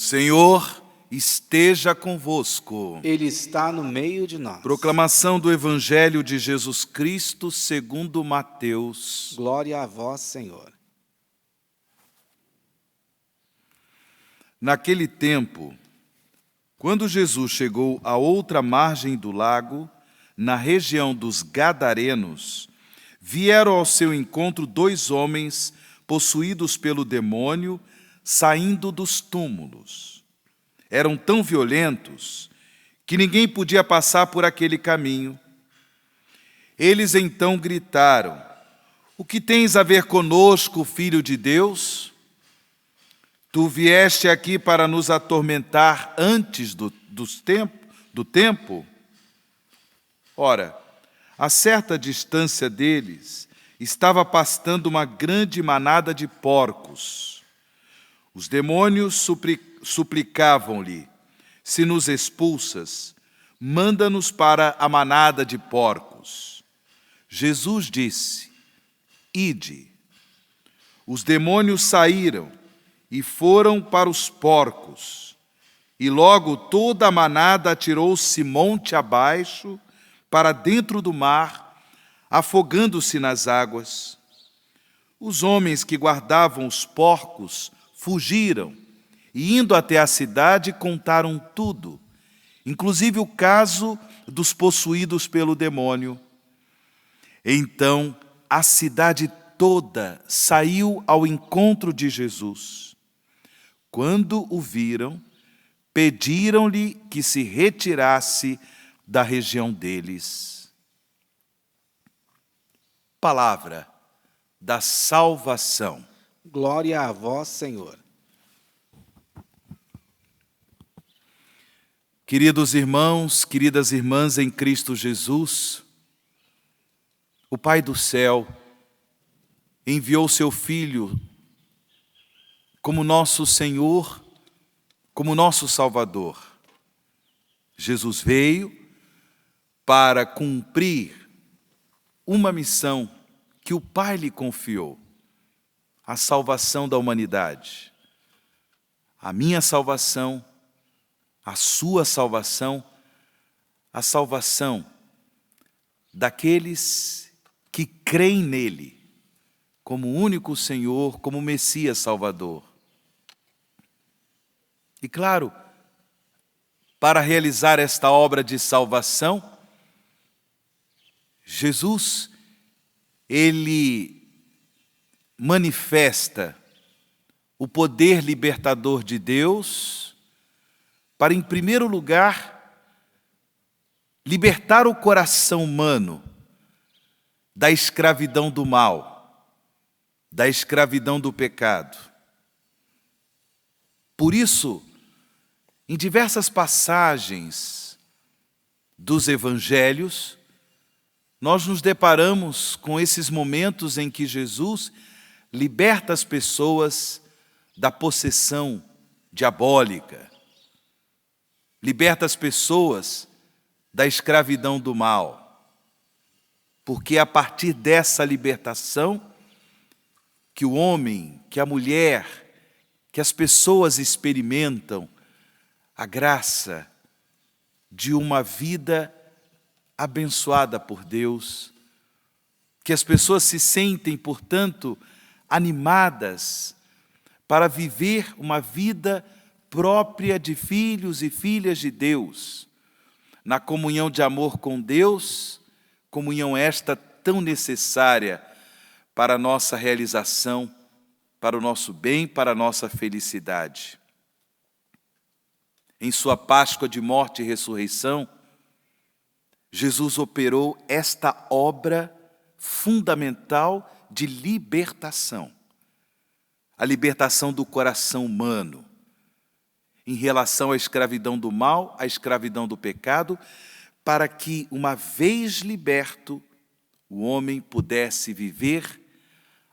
Senhor esteja convosco. Ele está no meio de nós. Proclamação do Evangelho de Jesus Cristo segundo Mateus. Glória a vós, Senhor. Naquele tempo, quando Jesus chegou à outra margem do lago, na região dos Gadarenos, vieram ao seu encontro 2 homens possuídos pelo demônio, saindo dos túmulos. Eram tão violentos que ninguém podia passar por aquele caminho. Eles então gritaram: "O que tens a ver conosco, Filho de Deus? Tu vieste aqui para nos atormentar antes do tempo? Ora, a certa distância deles estava pastando uma grande manada de porcos. Os demônios suplicavam-lhe: se nos expulsas, manda-nos para a manada de porcos. Jesus disse: ide. Os demônios saíram e foram para os porcos, e logo toda a manada atirou-se monte abaixo para dentro do mar, afogando-se nas águas. Os homens que guardavam os porcos fugiram e, indo até a cidade, contaram tudo, inclusive o caso dos possuídos pelo demônio. Então a cidade toda saiu ao encontro de Jesus. Quando o viram, pediram-lhe que se retirasse da região deles. Palavra da salvação. Glória a vós, Senhor. Queridos irmãos, queridas irmãs em Cristo Jesus, o Pai do céu enviou seu Filho como nosso Senhor, como nosso Salvador. Jesus veio para cumprir uma missão que o Pai lhe confiou: a salvação da humanidade. A minha salvação, a sua salvação, a salvação daqueles que creem nele como único Senhor, como Messias Salvador. E claro, para realizar esta obra de salvação, Jesus, ele manifesta o poder libertador de Deus para, em primeiro lugar, libertar o coração humano da escravidão do mal, da escravidão do pecado. Por isso, em diversas passagens dos evangelhos, nós nos deparamos com esses momentos em que Jesus liberta as pessoas da possessão diabólica, liberta as pessoas da escravidão do mal, porque é a partir dessa libertação que o homem, que a mulher, que as pessoas experimentam a graça de uma vida abençoada por Deus, que as pessoas se sentem, portanto, animadas para viver uma vida própria de filhos e filhas de Deus, na comunhão de amor com Deus, comunhão esta tão necessária para a nossa realização, para o nosso bem, para a nossa felicidade. Em sua Páscoa de morte e ressurreição, Jesus operou esta obra fundamental de libertação. A libertação do coração humano em relação à escravidão do mal, à escravidão do pecado, para que, uma vez liberto, o homem pudesse viver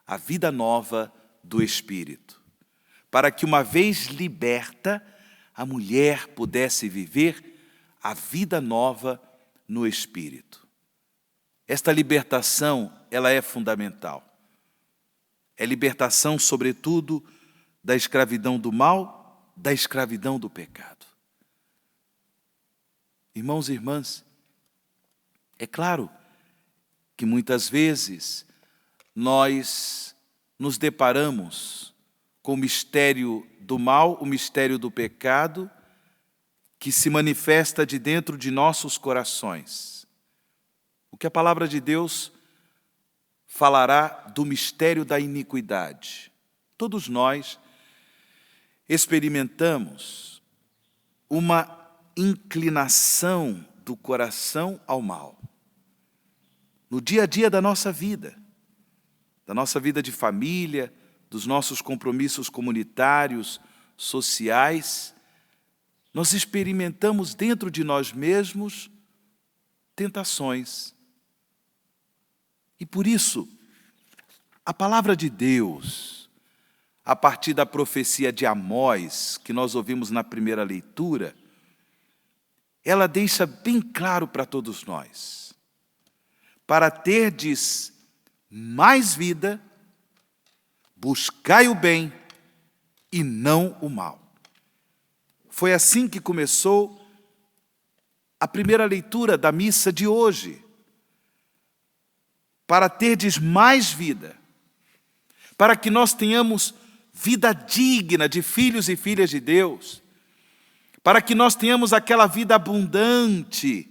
a vida nova do Espírito. Para que, uma vez liberta, a mulher pudesse viver a vida nova no Espírito. Esta libertação, ela é fundamental. É libertação, sobretudo, da escravidão do mal da escravidão do pecado. Irmãos e irmãs, é claro que muitas vezes nós nos deparamos com o mistério do mal, o mistério do pecado, que se manifesta de dentro de nossos corações. O que a palavra de Deus falará do mistério da iniquidade. Todos nós experimentamos uma inclinação do coração ao mal. No dia a dia da nossa vida de família, dos nossos compromissos comunitários, sociais, nós experimentamos dentro de nós mesmos tentações. E por isso, a palavra de Deus, a partir da profecia de Amós, que nós ouvimos na primeira leitura, ela deixa bem claro para todos nós: para terdes mais vida, buscai o bem e não o mal. Foi assim que começou a primeira leitura da missa de hoje. Para terdes mais vida, para que nós tenhamos vida digna de filhos e filhas de Deus, para que nós tenhamos aquela vida abundante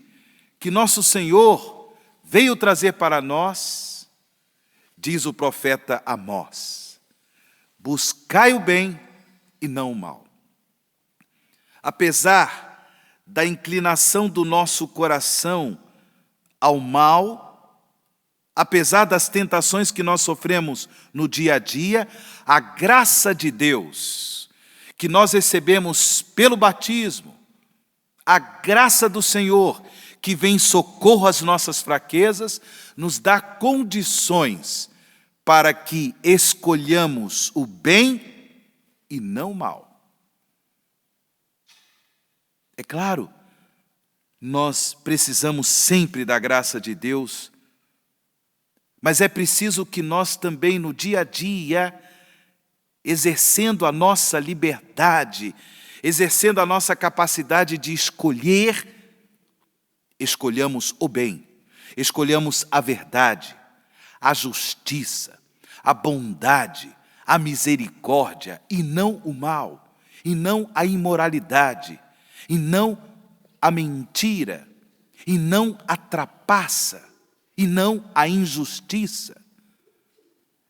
que nosso Senhor veio trazer para nós, diz o profeta Amós: buscai o bem e não o mal. Apesar da inclinação do nosso coração ao mal, apesar das tentações que nós sofremos no dia a dia, a graça de Deus que nós recebemos pelo batismo, a graça do Senhor que vem em socorro às nossas fraquezas, nos dá condições para que escolhamos o bem e não o mal. É claro, nós precisamos sempre da graça de Deus, mas é preciso que nós também, no dia a dia, exercendo a nossa liberdade, exercendo a nossa capacidade de escolher, escolhamos o bem, escolhamos a verdade, a justiça, a bondade, a misericórdia, e não o mal, e não a imoralidade, e não a mentira, e não a trapaça, e não a injustiça.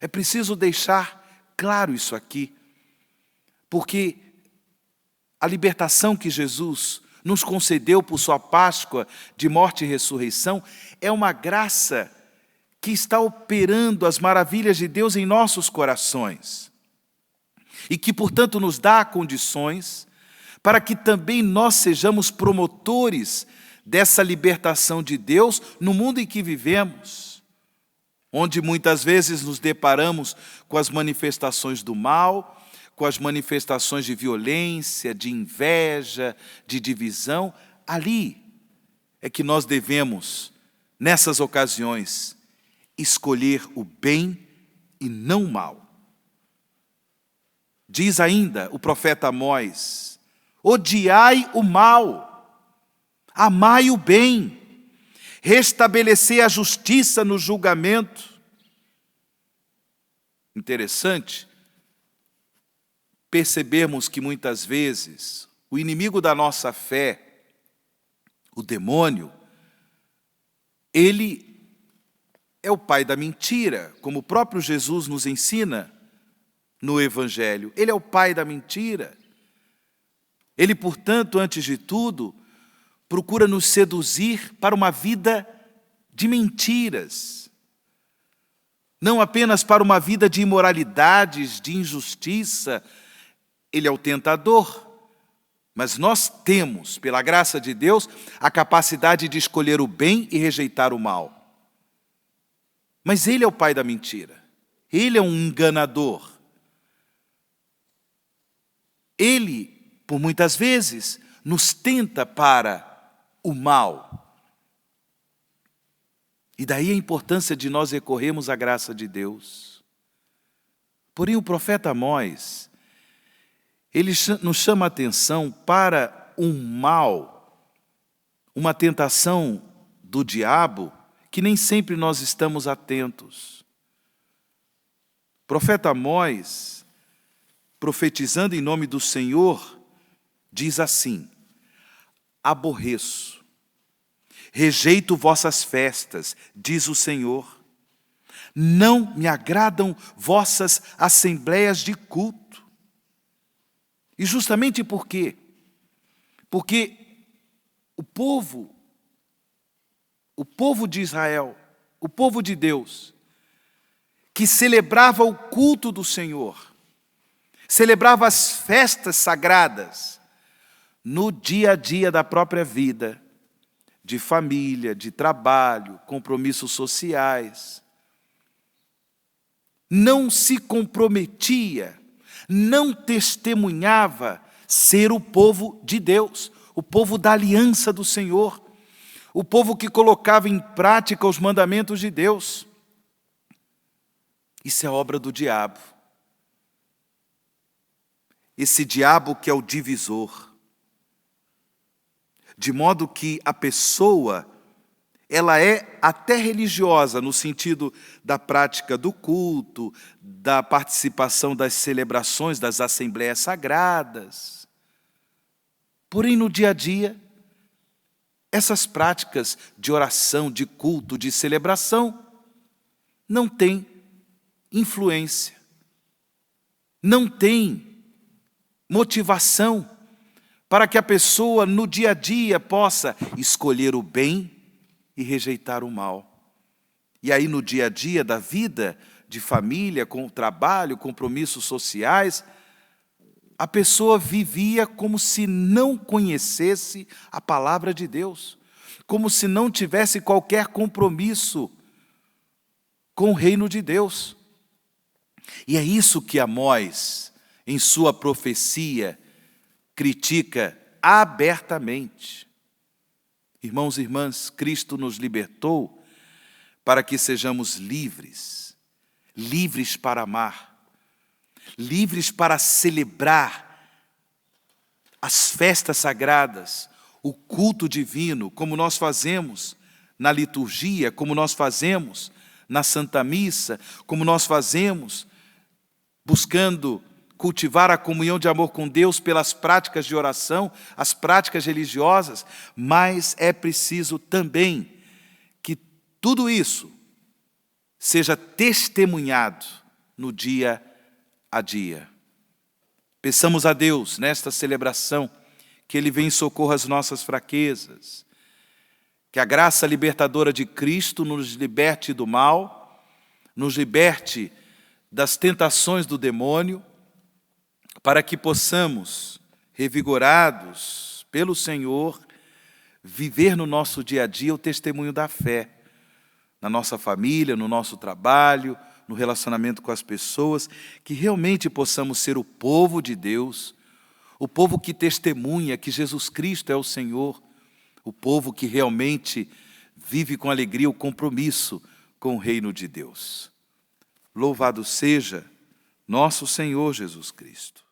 É preciso deixar claro isso aqui, porque a libertação que Jesus nos concedeu por sua Páscoa de morte e ressurreição é uma graça que está operando as maravilhas de Deus em nossos corações e que, portanto, nos dá condições para que também nós sejamos promotores dessa libertação de Deus no mundo em que vivemos, onde muitas vezes nos deparamos com as manifestações do mal, com as manifestações de violência, de inveja, de divisão. Ali é que nós devemos, nessas ocasiões, escolher o bem e não o mal. Diz ainda o profeta Amós: odiai o mal, amai o bem, restabelecer a justiça no julgamento. Interessante percebermos que muitas vezes o inimigo da nossa fé, o demônio, ele é o pai da mentira, como o próprio Jesus nos ensina no Evangelho. Ele é o pai da mentira. Ele, portanto, antes de tudo, procura nos seduzir para uma vida de mentiras. Não apenas para uma vida de imoralidades, de injustiça. Ele é o tentador. Mas nós temos, pela graça de Deus, a capacidade de escolher o bem e rejeitar o mal. Mas ele é o pai da mentira. Ele é um enganador. Ele, por muitas vezes, nos tenta para o mal. E daí a importância de nós recorrermos à graça de Deus. Porém, o profeta Amós, ele nos chama a atenção para um mal, uma tentação do diabo, que nem sempre nós estamos atentos. O profeta Amós, profetizando em nome do Senhor, diz assim: aborreço, rejeito vossas festas, diz o Senhor. Não me agradam vossas assembleias de culto. E justamente por quê? Porque o povo de Israel, o povo de Deus, que celebrava o culto do Senhor, celebrava as festas sagradas, no dia a dia da própria vida, de família, de trabalho, compromissos sociais, não se comprometia, não testemunhava ser o povo de Deus, o povo da aliança do Senhor, o povo que colocava em prática os mandamentos de Deus. Isso é obra do diabo. Esse diabo que é o divisor. De modo que a pessoa, ela é até religiosa, no sentido da prática do culto, da participação das celebrações, das assembleias sagradas. Porém, no dia a dia, essas práticas de oração, de culto, de celebração, não têm influência, não têm motivação para que a pessoa, no dia a dia, possa escolher o bem e rejeitar o mal. E aí, no dia a dia da vida de família, com o trabalho, compromissos sociais, a pessoa vivia como se não conhecesse a palavra de Deus, como se não tivesse qualquer compromisso com o reino de Deus. E é isso que Amós, em sua profecia, critica abertamente. Irmãos e irmãs, Cristo nos libertou para que sejamos livres, livres para amar, livres para celebrar as festas sagradas, o culto divino, como nós fazemos na liturgia, como nós fazemos na Santa Missa, como nós fazemos buscando cultivar a comunhão de amor com Deus pelas práticas de oração, as práticas religiosas, mas é preciso também que tudo isso seja testemunhado no dia a dia. Peçamos a Deus, nesta celebração, que Ele venha em socorro às nossas fraquezas, que a graça libertadora de Cristo nos liberte do mal, nos liberte das tentações do demônio, para que possamos, revigorados pelo Senhor, viver no nosso dia a dia o testemunho da fé, na nossa família, no nosso trabalho, no relacionamento com as pessoas, que realmente possamos ser o povo de Deus, o povo que testemunha que Jesus Cristo é o Senhor, o povo que realmente vive com alegria o compromisso com o reino de Deus. Louvado seja nosso Senhor Jesus Cristo.